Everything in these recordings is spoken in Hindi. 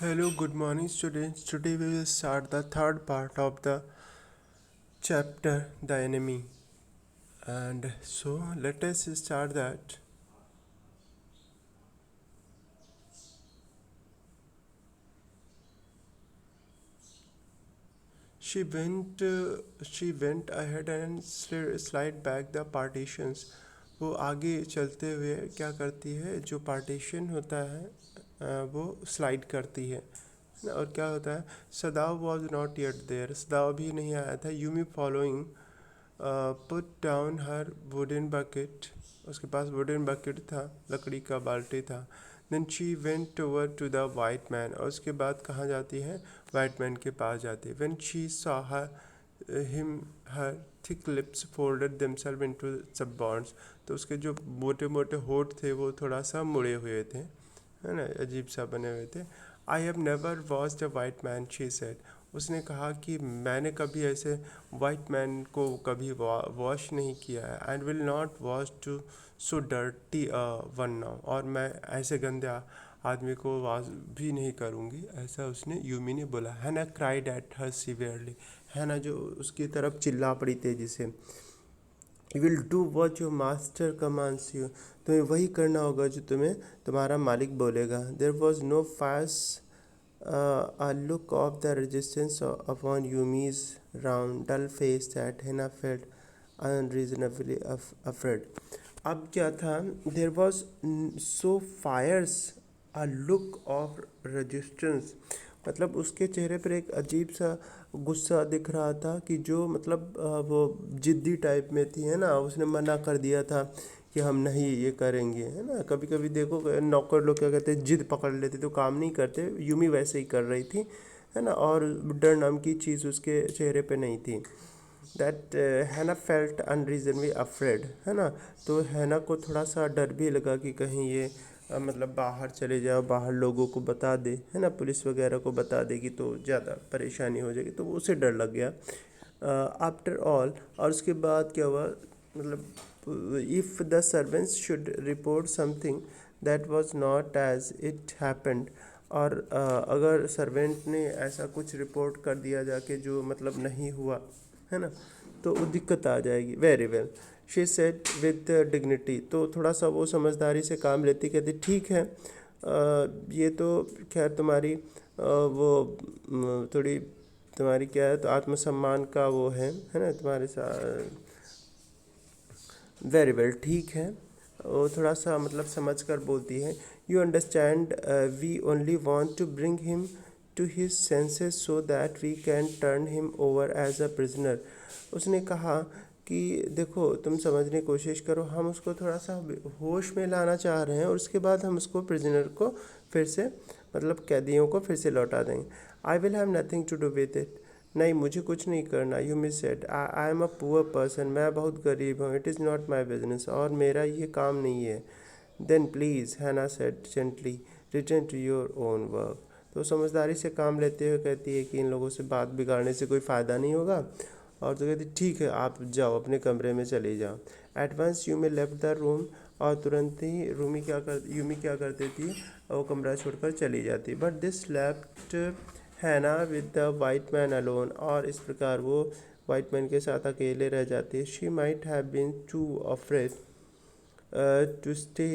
Hello, good morning, students. Today we will start the third part of the chapter, The Enemy. And so let us start that. She went ahead and slide back the partitions. वो आगे चलते हुए क्या करती है, जो पार्टीशन होता है वो स्लाइड करती है और क्या होता है, Sadao was not yet there, Sadao भी नहीं आया था। Yumi following put down her wooden bucket, उसके पास वुडन बकेट था, लकड़ी का बाल्टी था। Then she went over to the white man, और उसके बाद कहाँ जाती है, वाइट मैन के पास जाती है। When she saw him her thick lips folded themselves into sub bonds, तो उसके जो मोटे मोटे होठ थे वो थोड़ा सा मुड़े हुए थे, है ना, अजीब सा बने हुए थे। I have never watched a white man, she said, उसने कहा कि मैंने कभी ऐसे वाइट मैन को कभी वॉश नहीं किया है। And will not wash to so dirty one now, और मैं ऐसे गंदे आदमी को वॉश भी नहीं करूँगी, ऐसा उसने, यूमी ने बोला। हैना क्राइड एट हर सीवियरली, हैना जो उसकी तरफ चिल्ला पड़ी तेजी से। You will do what your master commands you, तुम्हें वही करना होगा जो तुम्हें तुम्हारा मालिक बोलेगा। There was no fast a look of the resistance upon Yumi's round, dull face that Hannah felt unreasonably afraid. अब क्या था, there was so fierce a look of resistance, मतलब उसके चेहरे पर एक अजीब सा गुस्सा दिख रहा था कि जो मतलब वो जिद्दी टाइप में थी, है ना। उसने मना कर दिया था कि हम नहीं ये करेंगे, है ना। कभी कभी देखो नौकर लोग क्या कहते हैं, जिद पकड़ लेते तो काम नहीं करते। यूमी वैसे ही कर रही थी, है ना, और डर नाम की चीज़ उसके चेहरे पे नहीं थी। दैट हैना फेल्ट अनरीजनली अफ्रेड, है ना। तो हैना को थोड़ा सा डर भी लगा कि कहीं ये मतलब बाहर चले जाओ, बाहर लोगों को बता दे, है ना, पुलिस वगैरह को बता देगी तो ज़्यादा परेशानी हो जाएगी, तो उसे डर लग गया। आफ्टर ऑल, और उसके बाद क्या हुआ, मतलब if the servants should report something that was not as it happened, और अगर सर्वेंट ने ऐसा कुछ रिपोर्ट कर दिया जाके जो मतलब नहीं हुआ, है ना, तो वो दिक्कत आ जाएगी। Very well, she said with dignity, तो थोड़ा सा वो समझदारी से काम लेती, कहती ठीक है, ये तो खैर तुम्हारी वो थोड़ी तुम्हारी क्या है, तो आत्मसम्मान का वो है ना तुम्हारे साथ। वेरी वेल, ठीक है, वो थोड़ा सा मतलब समझ कर बोलती है। You understand, we only want to bring him to his senses so that we can turn him over as a prisoner. उसने कहा कि देखो तुम समझने की कोशिश करो, हम उसको थोड़ा सा होश में लाना चाह रहे हैं, और उसके बाद हम उसको प्रिजनर को फिर से, मतलब कैदियों को फिर से लौटा देंगे। I will have nothing to do with it, नहीं मुझे कुछ नहीं करना। Yumi said, I am a poor person, मैं बहुत गरीब हूँ। It is not my business, और मेरा ये काम नहीं है। Then please, Hana said gently, return to your own work. तो समझदारी से काम लेते हुए कहती है कि इन लोगों से बात बिगाड़ने से कोई फ़ायदा नहीं होगा, और तो कहती ठीक है आप जाओ अपने कमरे में चले जाओ। At once Yumi left the room, और तुरंत ही यूमी क्या कर देती, वो कमरा छोड़कर चली जाती। बट दिस लेफ्ट हैना with the white man alone, और इस प्रकार वो वाइट मैन के साथ अकेले रह जाती है। She might have been too afraid to stay,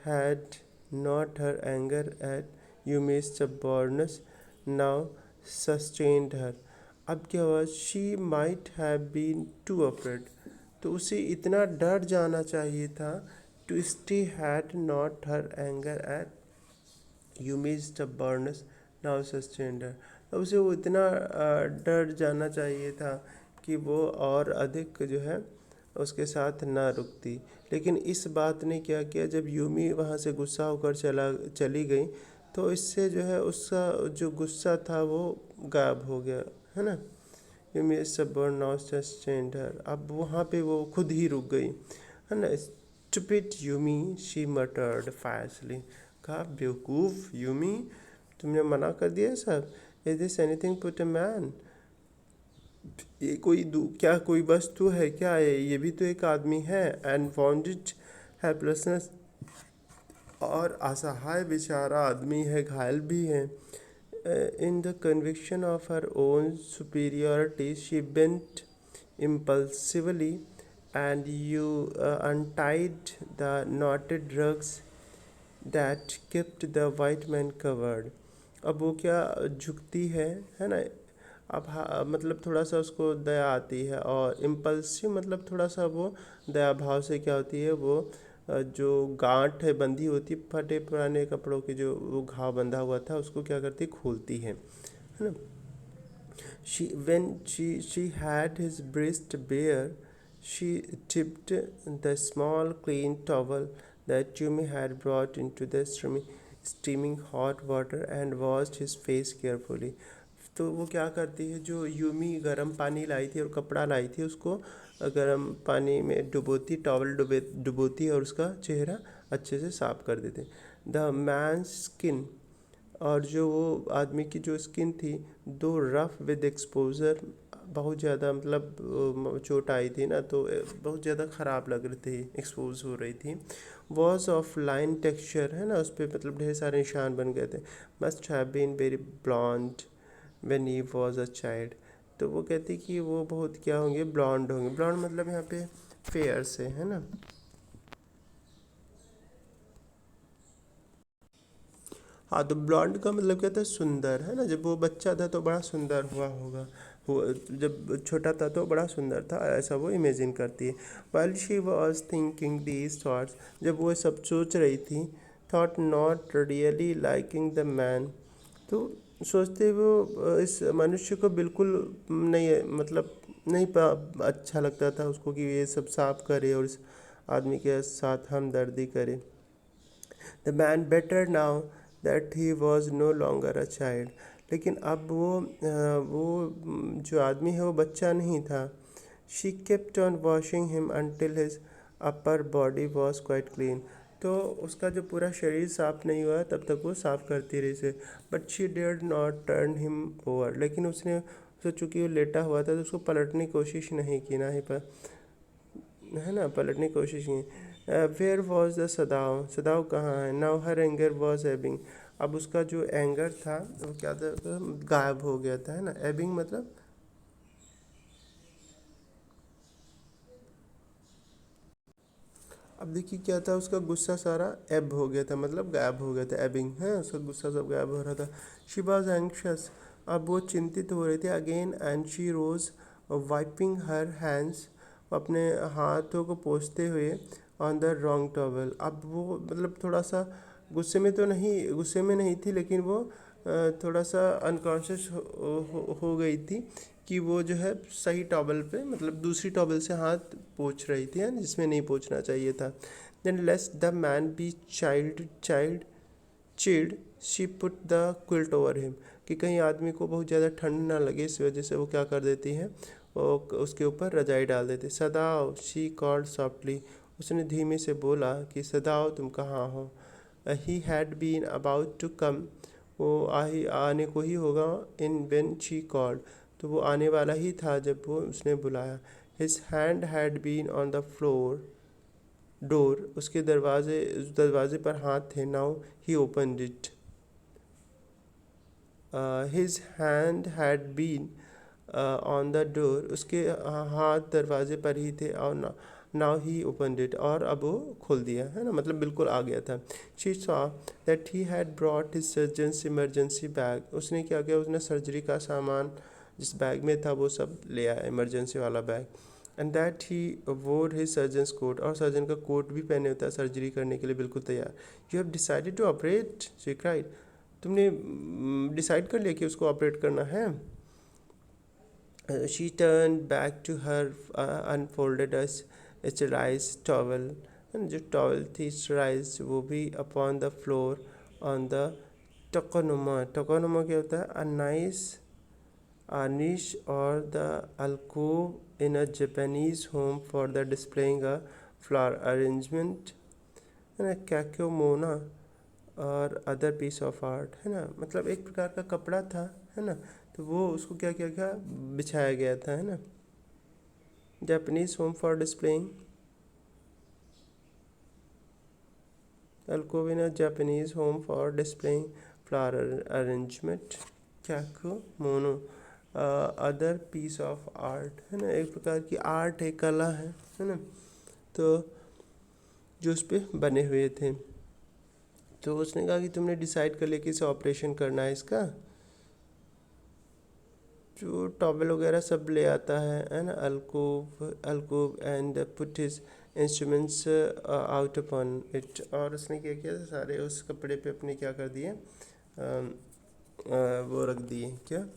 had not her anger at Yumi's stubbornness now sustained her। अब क्या हुआ, she might have been too afraid, तो उसे इतना डर जाना चाहिए था। To stay had not her anger at Yumi's stubbornness now sustained her, अब उसे वो इतना डर जाना चाहिए था कि वो और अधिक जो है उसके साथ ना रुकती। लेकिन इस बात ने क्या किया, जब यूमी वहाँ से गुस्सा होकर चली गई, तो इससे जो है उसका जो गुस्सा था वो गायब हो गया, है ना। Yumi stubborn now sustained her, अब वहाँ पे वो खुद ही रुक गई, है ना। स्टूपिड यूमी, शी मटर्ड फायरसली, कहा बेवकूफ़ यूमी, तुमने मना कर दिया सब। Is this anything put a man, ये कोई क्या कोई वस्तु है क्या, ये भी तो एक आदमी है। एंड फाउंडेड हेल्पलेसनेस और असहाय बेचारा आदमी है, घायल भी है। In the conviction of her own superiority she bent impulsively and you untied the knotted rugs that kept the white man covered. अब वो क्या झुकती है ना। अब मतलब थोड़ा सा उसको दया आती है, और इम्पल्सिव मतलब थोड़ा सा वो दया भाव से क्या होती है, वो जो गांठ है बंधी होती, फटे पुराने कपड़ों की जो वो घाव बंधा हुआ था उसको क्या करती, खोलती है ना। When she had his breast bare, she tipped the small clean towel that Jimmy had brought into the steaming hot water and washed his face carefully. तो वो क्या करती है, जो यूमी गर्म पानी लाई थी और कपड़ा लाई थी उसको गर्म पानी में डुबोती, टॉवल डुबोती और उसका चेहरा अच्छे से साफ कर देते। द मैन स्किन, और जो वो आदमी की जो स्किन थी, दो रफ विद एक्सपोजर, बहुत ज़्यादा मतलब चोट आई थी ना, तो बहुत ज़्यादा ख़राब लग रही थी, एक्सपोज हो रही थी। वॉज ऑफ लाइन टेक्सचर है ना, उस पर मतलब ढेर सारे निशान बन गए थे। Must have been very blond when he was a child. तो वो कहती कि वो बहुत क्या होंगे, ब्लॉन्ड होंगे। ब्लॉन्ड मतलब यहाँ पे फेयर से है ना। हाँ, तो ब्लॉन्ड का मतलब क्या था, सुंदर है ना। जब वो बच्चा था तो बड़ा सुंदर हुआ होगा, जब छोटा था तो बड़ा सुंदर था, ऐसा वो इमेजिन करती है। While she was thinking these thoughts, जब वो सब सोच रही थी, thought not really liking the man, तो सोचते वो इस मनुष्य को बिल्कुल नहीं, मतलब नहीं अच्छा लगता था उसको कि ये सब साफ करे और इस आदमी के साथ हमदर्दी करे। The man better now that he was no longer a child, लेकिन अब वो जो आदमी है वो बच्चा नहीं था। She kept on washing him until his upper body was quite clean, तो उसका जो पूरा शरीर साफ नहीं हुआ तब तक वो साफ करती रही से। But she dared not turn him over, लेकिन उसने चूँकि वो लेटा हुआ था तो उसको पलटने की कोशिश नहीं की, ना ही पर है ना, पलटने की कोशिश की। Where was the Sadao, Sadao कहाँ है। Now her anger was ebbing, अब उसका जो एंगर था वो क्या था, गायब हो गया था है ना। एबिंग मतलब, अब देखिए क्या था, उसका गुस्सा सारा एब हो गया था, मतलब गायब हो गया था। एबिंग है, उसका गुस्सा सब गायब हो रहा था। शी वॉज एंक्शस, अब वो चिंतित हो रही थी। Again and she rose wiping her hands, अपने हाथों को पोंछते हुए ऑन द रॉन्ग टॉवल। अब वो मतलब थोड़ा सा गुस्से में नहीं थी, लेकिन वो थोड़ा सा अनकॉन्शियस हो गई थी कि वो जो है सही टॉवल पे, मतलब दूसरी टॉवल से हाथ पोंछ रही थी, है ना, जिसमें नहीं पोंछना चाहिए था। Then lest the man be chilled, she put the quilt over him, कि कहीं आदमी को बहुत ज़्यादा ठंड ना लगे, इस वजह से वो क्या कर देती है, वो उसके ऊपर रजाई डाल देते। सदाओ, शी कॉल्ड सॉफ्टली, उसने धीमे से बोला कि सदाओ तुम कहाँ हो। He had been about to come, वो आने को ही होगा। इन वेन शी कॉल्ड, तो वो आने वाला ही था जब वो उसने बुलाया। His hand had been on the floor door, उसके दरवाजे पर हाथ थे। Now he open it, his hand had been on the door, उसके हाथ दरवाजे पर ही थे। और नाउ ही ओपन इट, और अब वो खोल दिया है ना, मतलब बिल्कुल आ गया था। She saw that he had brought his surgeons emergency bag, उसने क्या किया, उसने सर्जरी का सामान जिस बैग में था वो सब ले आया, इमरजेंसी वाला बैग। एंड दैट ही वोर हिज सर्जन्स कोट, और सर्जन का कोट भी पहने होता है सर्जरी करने के लिए बिल्कुल तैयार। You have decided to operate, she cried, तुमने डिसाइड कर लिया कि उसको ऑपरेट करना है। She turn back to her unfolded sterilize towel, जो टॉवल थी स्टेराइज वो भी upon the floor on the tokonoma. Tokonoma क्या होता है, a nice niche or the alcove in a Japanese home for the displaying a flower arrangement, है ना, कैक्योमोना और अदर पीस ऑफ आर्ट, है ना, मतलब एक प्रकार का कपड़ा था, है ना, तो वो उसको क्या क्या क्या बिछाया गया था, है ना। Japanese home for displaying, alcove in a Japanese home for displaying flower arrangement, kyako mono other piece of art, है ना, एक प्रकार की आर्ट है, कला है ना, तो जो उस पर बने हुए थे। तो उसने कहा कि तुमने डिसाइड कर लिया किसे ऑपरेशन करना है इसका, जो टॉवेल वगैरह सब ले आता है ना, alcove and put his instruments out upon it. और उसने क्या किया, सारे उस कपड़े पे अपने क्या कर दिए, वो रख दिए क्या,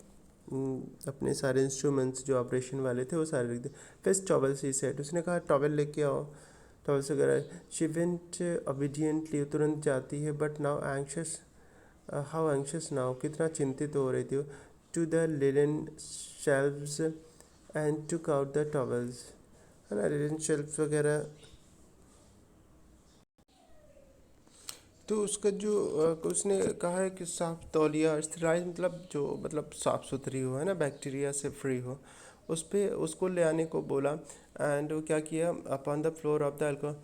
अपने सारे इंस्ट्रूमेंट्स जो ऑपरेशन वाले थे वो सारे रख दिए। फिर टॉवेल से सेट, उसने कहा टॉवेल लेके आओ, टॉवेल से वगैरह। शी वेंट ओबीडियंटली, तुरंत जाती है, but now anxious, how anxious now, कितना चिंतित हो रही थी वो, to the linen shelves and took out the towels, है ना, लिनन शेल्व्स वगैरह। तो उसका जो उसने कहा है कि साफ तौलिया, स्टेराइज मतलब जो मतलब साफ़ सुथरी हो, है ना, बैक्टीरिया से फ्री हो, उस पर उसको ले आने को बोला। एंड वो क्या किया, upon the floor of the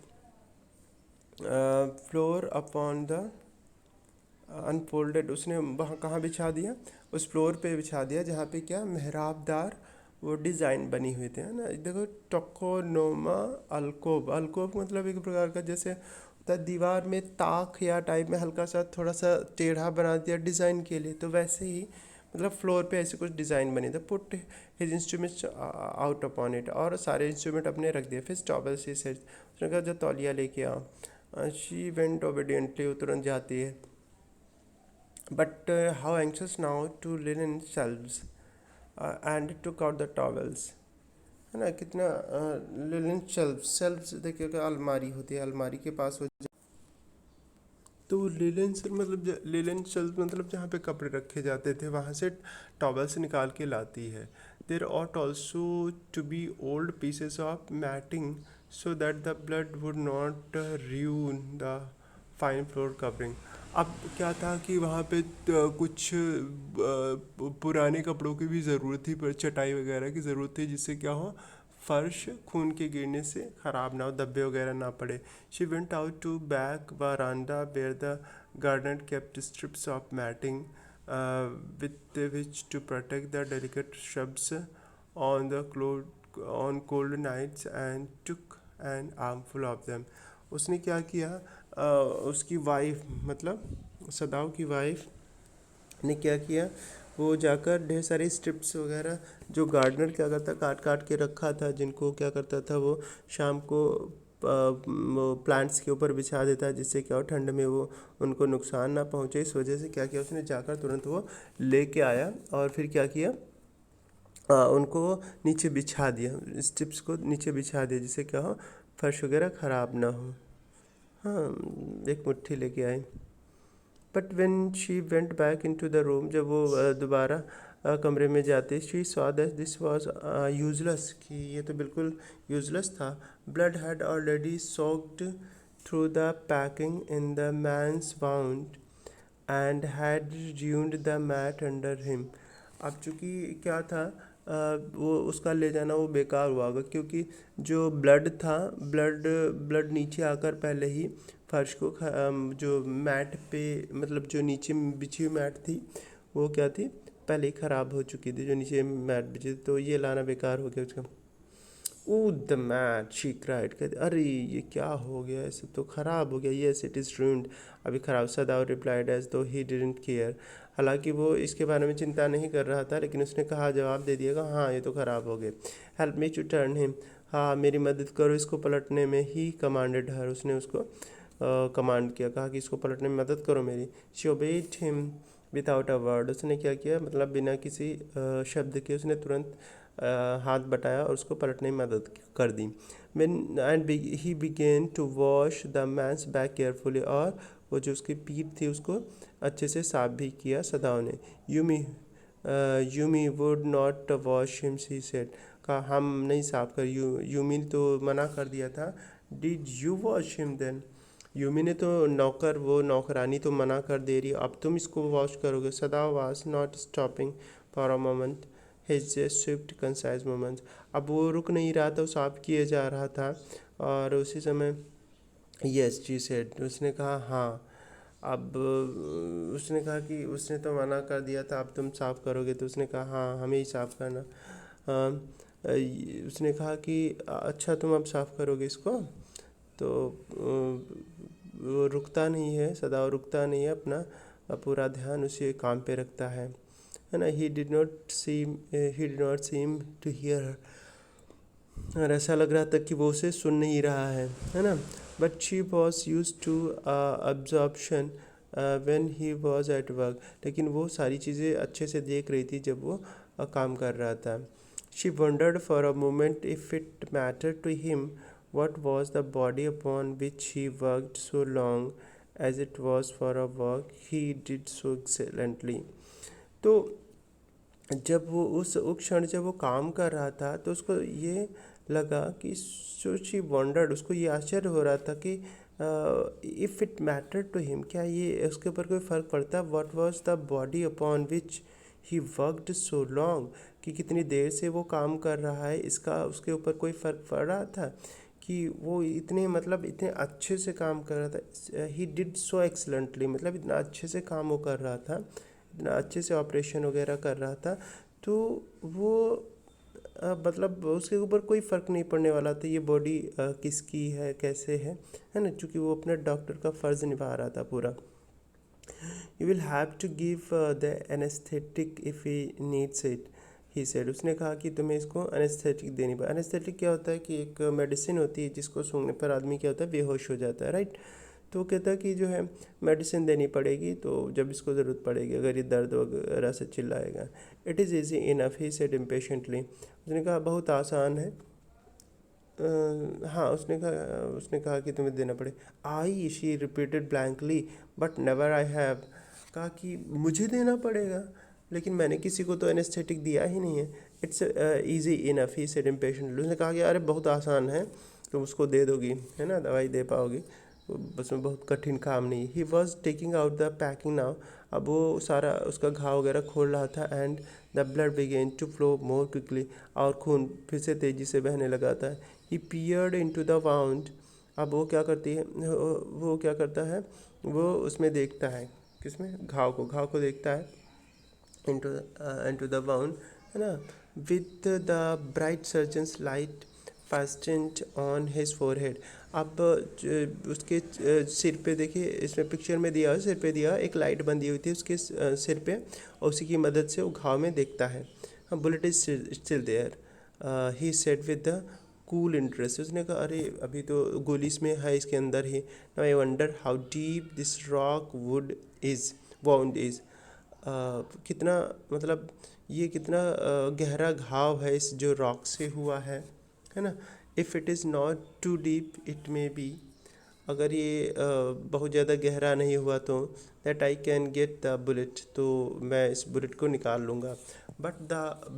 floor upon the unfolded, उसने वहाँ कहाँ बिछा दिया, उस फ्लोर पे बिछा दिया जहाँ पे क्या मेहराबदार वो डिज़ाइन बनी हुई थी, है ना। देखो टोकोनोमा अल्कोव, अल्कोव मतलब एक प्रकार का जैसे होता है दीवार में ताक या टाइप में हल्का सा थोड़ा सा टेढ़ा बना दिया डिज़ाइन के लिए, तो वैसे ही मतलब फ्लोर पे ऐसे कुछ डिज़ाइन बनी था। Put his instruments out upon it, और सारे इंस्ट्रूमेंट अपने रख दिए। फिर टॉवेल सी सेट, उसने कहा जो तौलिया लेके आओ। शी वेंट ओबीडियंटली, वो तुरंत जाती है, but how anxious now to linen shelves and took out the towels, है ना, कितना लिनन शेल्व्स देखिएगा, अलमारी होती है, अलमारी के पास हो, तो लिनन मतलब लिनन शेल्व्स मतलब जहाँ पे कपड़े रखे जाते थे वहाँ से टॉवल्स निकाल के लाती है। There ought also to be old pieces of matting so that the blood would not ruin the fine floor covering. अब क्या था कि वहाँ पे कुछ पुराने कपड़ों की भी ज़रूरत थी, पर चटाई वगैरह की ज़रूरत थी, जिससे क्या हो फर्श खून के गिरने से ख़राब ना हो, धब्बे वगैरह ना पड़े। She went out to back veranda where the garden kept strips of matting with which to protect the delicate shrubs on the on cold nights and took an armful of them। उसने क्या किया, उसकी वाइफ मतलब सदाव की वाइफ ने क्या किया, वो जाकर ढेर सारी स्ट्रिप्स वगैरह जो गार्डनर क्या करता काट काट के रखा था, जिनको क्या करता था वो शाम को वो प्लांट्स के ऊपर बिछा देता है, जिससे क्या हो ठंड में वो उनको नुकसान ना पहुंचे। इस वजह से क्या किया उसने, जाकर तुरंत वो लेके आया और फिर क्या किया, उनको नीचे बिछा दिया, स्ट्रिप्स को नीचे बिछा दिया, जिससे क्या हो फर्श वगैरह ख़राब ना हो। हाँ, एक मुट्ठी लेके आई। But when she went back into the room, जब वो दोबारा कमरे में जाते, she saw that this was useless, कि ये तो बिल्कुल यूजलेस था। Blood had already soaked through the packing in the man's wound and had ruined the mat under him. अब चूँकि क्या था, वो उसका ले जाना वो बेकार हुआ होगा, क्योंकि जो ब्लड था, ब्लड नीचे आकर पहले ही फर्श को जो मैट पे मतलब जो नीचे बिछी हुई मैट थी वो क्या थी, पहले ही ख़राब हो चुकी थी, जो नीचे मैट बिछी थी, तो ये लाना बेकार हो गया उसका। ओ द मैट, शी क्राइड, कहते अरे ये क्या हो गया, ऐसे तो ख़राब हो गया, येस इट इज़ ruined, अभी ख़राब। सदाव रिप्लाइड एज दो ही डिडंट केयर, हालांकि वो इसके बारे में चिंता नहीं कर रहा था, लेकिन उसने कहा, जवाब दे दिएगा, हाँ ये तो ख़राब हो गए। Help me to turn him, हाँ मेरी मदद करो इसको पलटने में। ही कमांडेड हर, उसने उसको कमांड किया, कहा कि इसको पलटने में मदद करो मेरी। She obeyed him without a word, उसने क्या किया मतलब बिना किसी शब्द के उसने तुरंत हाथ बटाया और उसको पलटने में मदद कर दी। And he began to wash the man's back carefully, और वो जो उसकी पीठ थी उसको अच्छे से साफ भी किया सदाव ने। Yumi would not wash him, she said, कहा हम नहीं साफ कर, यूमी तो मना कर दिया था। Did you wash him then, यूमी ने तो नौकर, वो नौकरानी तो मना कर दे रही, अब तुम इसको वॉश करोगे। सदाव was not stopping for a moment his Swift concise moments, अब वो रुक नहीं रहा था, वो साफ किए जा रहा था, और उसी समय यस शी सेड, उसने कहा हाँ। अब उसने कहा कि उसने तो मना कर दिया था, अब तुम साफ़ करोगे? तो उसने कहा हाँ, हमें ही साफ़ करना। उसने कहा कि अच्छा तुम अब साफ़ करोगे इसको? तो वो रुकता नहीं है, सदा रुकता नहीं है, अपना पूरा ध्यान उसी काम पे रखता है ना। He did not seem to hear, और ऐसा लग रहा था कि वो उसे सुन नहीं रहा है ना। But she was use to absorption when he was at work, लेकिन वो सारी चीज़ें अच्छे से देख रही थी जब वो काम कर रहा था। She wondered for a moment if it matter to him what was the body upon which he worked so long as it was for a work he did so excellently। तो जब वो उस क्षण जब वो काम कर रहा था तो उसको ये लगा कि शी वॉन्डर्ड, उसको ये आश्चर्य हो रहा था कि if it matter to him, क्या ये उसके ऊपर कोई फ़र्क पड़ता? What was the body upon which he worked so long, कि कितनी देर से वो काम कर रहा है, इसका उसके ऊपर कोई फ़र्क पड़ रहा था? कि वो इतने मतलब इतने अच्छे से काम कर रहा था। ही डिड सो एक्सलेंटली, मतलब इतना अच्छे से काम वो कर रहा था, इतना अच्छे से ऑपरेशन वगैरह कर रहा था। तो वो मतलब उसके ऊपर कोई फ़र्क नहीं पड़ने वाला था ये बॉडी किसकी है, कैसे है ना, क्योंकि वो अपना डॉक्टर का फ़र्ज़ निभा रहा था पूरा। You will have to give the anaesthetic if he needs it, he said. उसने कहा कि तुम्हें इसको एनेस्थेटिक देनी पड़े। एनेस्थेटिक क्या होता है कि एक मेडिसिन होती है जिसको सूंघने पर आदमी क्या होता है, बेहोश हो जाता है, राइट। तो वो कहता है कि जो है मेडिसिन देनी पड़ेगी, तो जब इसको ज़रूरत पड़ेगी, अगर ये दर्द वगैरह से चिल्लाएगा। It is easy enough, he said impatiently. उसने कहा बहुत आसान है। हाँ, उसने कहा कि तुम्हें देना पड़े। I, she repeated blankly, but never I have. कहा कि मुझे देना पड़ेगा, लेकिन मैंने किसी को तो एनेस्थेटिक दिया ही नहीं है। It's easy enough, he said impatiently. उसने कहा कि अरे बहुत आसान है, तुम उसको दे दोगी, है ना, दवाई दे पाओगी, बस में बहुत कठिन काम नहीं। He was taking out the packing now, अब वो सारा उसका घाव वगैरह खोल रहा था। And the blood began to flow more quickly, और खून फिर से तेज़ी से बहने लगा था। He peered into the wound, अब वो क्या करती है, वो क्या करता है, वो उसमें देखता है, किसमें, घाव को देखता है। into the wound, है ना, with the bright surgeon's light fastened on his forehead। अब उसके सिर पे देखिए, इसमें पिक्चर में दिया है, सिर पे दिया एक लाइट बंधी हुई थी उसके सिर पे, और उसी की मदद से वो घाव में देखता है। Bullet is still there, he said with the cool interest. उसने कहा अरे अभी तो गोली इसमें है, इसके अंदर ही। Now I wonder how deep this rock would is wound is, कितना मतलब ये कितना गहरा घाव है इस जो रॉक से हुआ है ना। If it is not too deep it may be, अगर ये बहुत ज़्यादा गहरा नहीं हुआ तो that I can get the bullet, तो मैं इस बुलेट को निकाल लूँगा। But the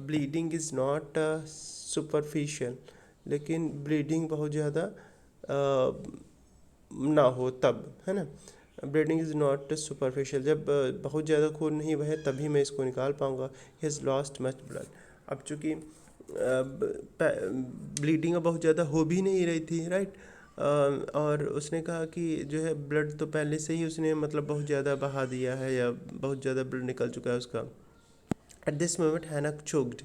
bleeding is not superficial, लेकिन ब्लीडिंग बहुत ज़्यादा ना हो तब, है ना। ब्लीडिंग इज़ नॉट सुपरफिशियल, जब बहुत ज़्यादा खून नहीं बहे तभी मैं इसको निकाल पाऊँगा। He has lost much blood, अब चूँकि ब्लीडिंग अब बहुत ज़्यादा हो भी नहीं रही थी, राइट। और उसने कहा कि जो है ब्लड तो पहले से ही उसने मतलब बहुत ज़्यादा बहा दिया है, या बहुत ज़्यादा ब्लड निकल चुका है उसका। एट दिस मोमेंट हैना चोक्ड,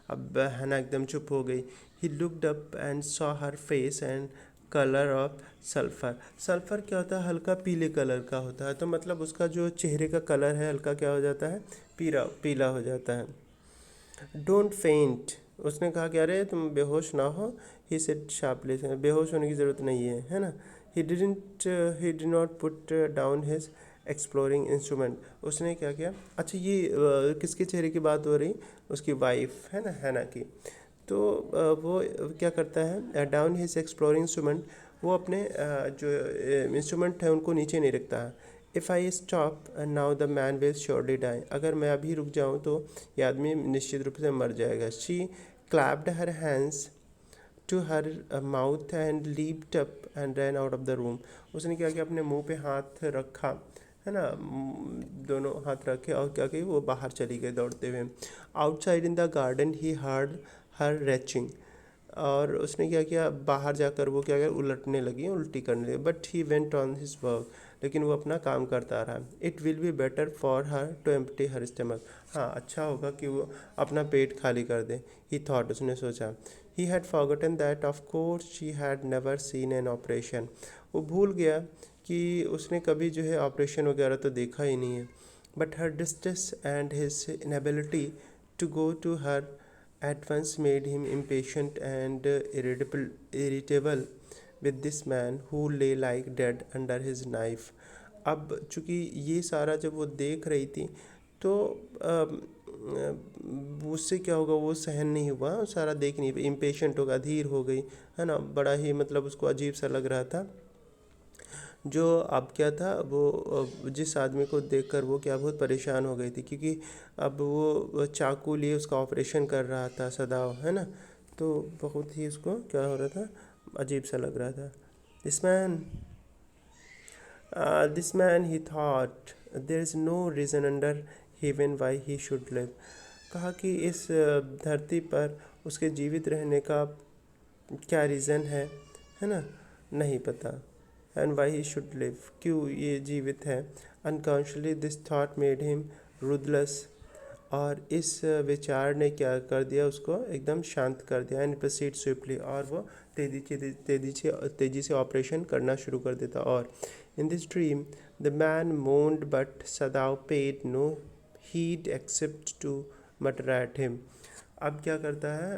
अब हैना एकदम चुप हो गई। He looked up and saw her face and colour of sulphur. Sulphur क्या होता है, हल्का पीले कलर का होता है, तो मतलब उसका जो चेहरे का कलर है हल्का क्या हो जाता है, पीला पीला हो जाता है। डोंट फेंट, उसने कहा कि अरे तुम बेहोश ना हो। ही सेड शार्पली, बेहोश होने की ज़रूरत नहीं है ना। He did not put down his exploring instrument. उसने क्या किया, अच्छा ये किसके चेहरे की बात हो रही, उसकी वाइफ है ना की। तो वो क्या करता है, डाउन हिज एक्सप्लोरिंग इंस्ट्रूमेंट, वो अपने जो इंस्ट्रूमेंट है उनको नीचे नहीं रखता है। If I stop now the man will surely die, अगर मैं अभी रुक जाऊँ तो ये आदमी निश्चित रूप से मर जाएगा। She clapped her hands to her mouth and leaped up and ran out of the room. उसने क्या किया, अपने मुंह पे हाथ रखा, है ना, दोनों हाथ रखे, और क्या की वो बाहर चली गई दौड़ते हुए। Outside in the garden he heard her reaching, और उसने क्या किया, बाहर जाकर वो क्या किया, उलटने लगी, उल्टी करने लगी, but he went on his work, लेकिन वो अपना काम करता रहा। It will be better for her to empty her stomach, हाँ अच्छा होगा कि वो अपना पेट खाली कर दे, ही थॉट, उसने सोचा। He had forgotten that of course she had never seen an operation, वो भूल गया कि उसने कभी जो है ऑपरेशन वगैरह तो देखा ही नहीं है। But her distress and his inability to go to her at once made him impatient and irritable with this man who lay like dead under his knife। अब चूँकि ये सारा जब वो देख रही थी तो उससे क्या होगा, वो सहन नहीं हुआ, सारा देख नहीं, इम्पेशेंट होगा, अधीर हो गई, है ना, बड़ा ही मतलब उसको अजीब सा लग रहा था। जो अब क्या था, वो जिस आदमी को देखकर वो क्या बहुत परेशान हो गई थी, क्योंकि अब वो चाकू लिए उसका ऑपरेशन कर रहा था सदाव, है ना, तो बहुत ही उसको क्या हो रहा था, अजीब सा लग रहा था। This man he thought there is no reason under heaven why he should live, कहा कि इस धरती पर उसके जीवित रहने का क्या रीज़न है ना, नहीं पता। And why he should live, क्यों ये जीवित है। Unconsciously this thought made him ruthless, और इस विचार ने क्या कर दिया, उसको एकदम शांत कर दिया। एंड प्रोसीड स्विफ्टली, और वो तेज़ी से ऑपरेशन करना शुरू कर देता। और in this dream the man moaned but Sadao paid no heed except to mutter at him. अब क्या करता है,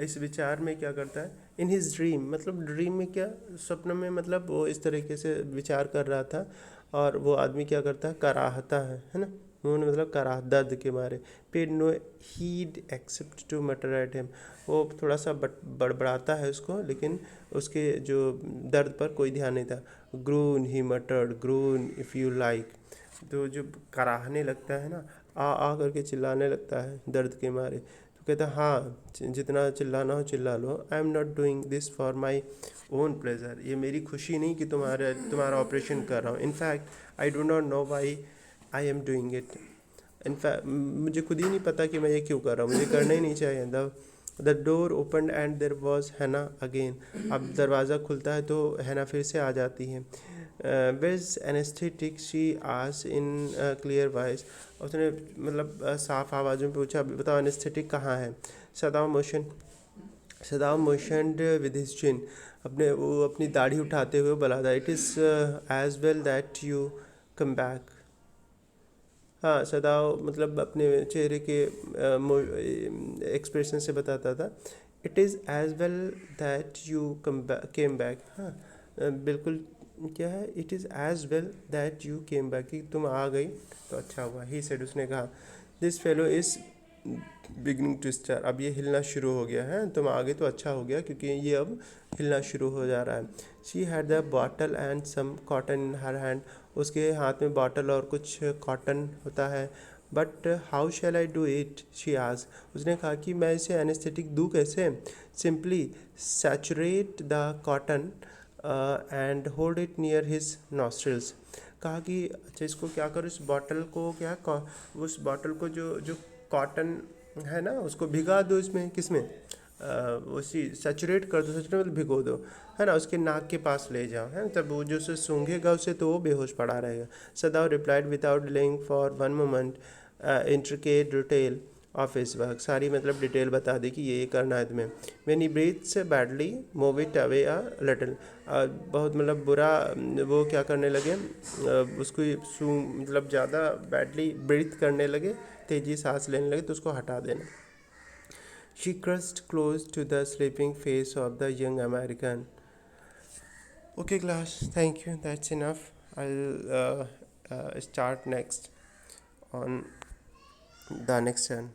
इस विचार में क्या करता है, इन हिज ड्रीम, मतलब ड्रीम में क्या, स्वप्न में, मतलब वो इस तरीके से विचार कर रहा था, और वो आदमी क्या करता है, कराहता है ना, उन्होंने मतलब कराह, दर्द के मारे। Paid no heed except to mutter at him, वो थोड़ा सा बड़बड़ाता है उसको, लेकिन उसके जो दर्द पर कोई ध्यान नहीं था। ग्रून ही मटर्ड, ग्रून इफ़ यू लाइक, तो जो कराहने लगता है ना, आ करके चिल्लाने लगता है दर्द के मारे, तो कहता है हाँ जितना चिल्लाना हो चिल्ला लो, I am not doing this for my own pleasure, ये मेरी खुशी नहीं कि तुम्हारा ऑपरेशन कर रहा हूँ। In fact I do not know why I am doing it, in fact मुझे खुद ही नहीं पता कि मैं ये क्यों कर रहा हूँ, मुझे करना ही नहीं चाहिए। The door open and there was हैना अगेन, अब दरवाज़ा खुलता है तो हैना फिर से आ जाती है। वेज एनेस्थेटिक शी आस इन क्लियर वॉइस, उसने मतलब साफ आवाज़ों में पूछा, बताओ एनेस्थेटिक कहाँ है। सदाव मोशनड विद हिज चिन, वो अपनी दाढ़ी उठाते हुए बोला था, it is as well that you come back. हाँ, सदाव मतलब अपने चेहरे के एक्सप्रेशन से बताता था, it is as well that you came back, हाँ बिल्कुल, क्या है, it is as well that you came back, कि तुम आ गई तो अच्छा हुआ। ही सेड, उसने कहा, this fellow is beginning to stir, अब ये हिलना शुरू हो गया है, तुम आ गए तो अच्छा हो गया, क्योंकि ये अब हिलना शुरू हो जा रहा है। She had the bottle and some cotton in her hand, उसके हाथ में बॉटल और कुछ कॉटन होता है। But how shall I do it, she आज, उसने कहा कि मैं इसे एनेस्थेटिक दूँ कैसे। Simply saturate the cotton and hold it near his nostrils, कहा कि अच्छा इसको क्या करो, इस बॉटल को क्या, उस बॉटल को जो कॉटन है ना, उसको भिगा दो इसमें, किसमें, उसी सैचुरेट कर दो, सैचुरेट मतलब भिगो दो, है ना, उसके नाक के पास ले जाओ, है ना, तब वो जो उसे सूंघेगा उसे तो वो बेहोश पड़ा रहेगा। सदाव replied without delaying for one moment intricate detail of his work, सारी मतलब डिटेल बता दी कि ये करना है तुम्हें। When he breathes badly move it away a little, बहुत मतलब बुरा वो क्या करने लगे, उसको मतलब ज़्यादा बैडली ब्रीथ करने लगे, तेजी सांस लेने लगे, तो उसको हटा देना। She crouched close to the sleeping face of the young American. Okay class, thank you, that's enough. I'll start next on the next turn.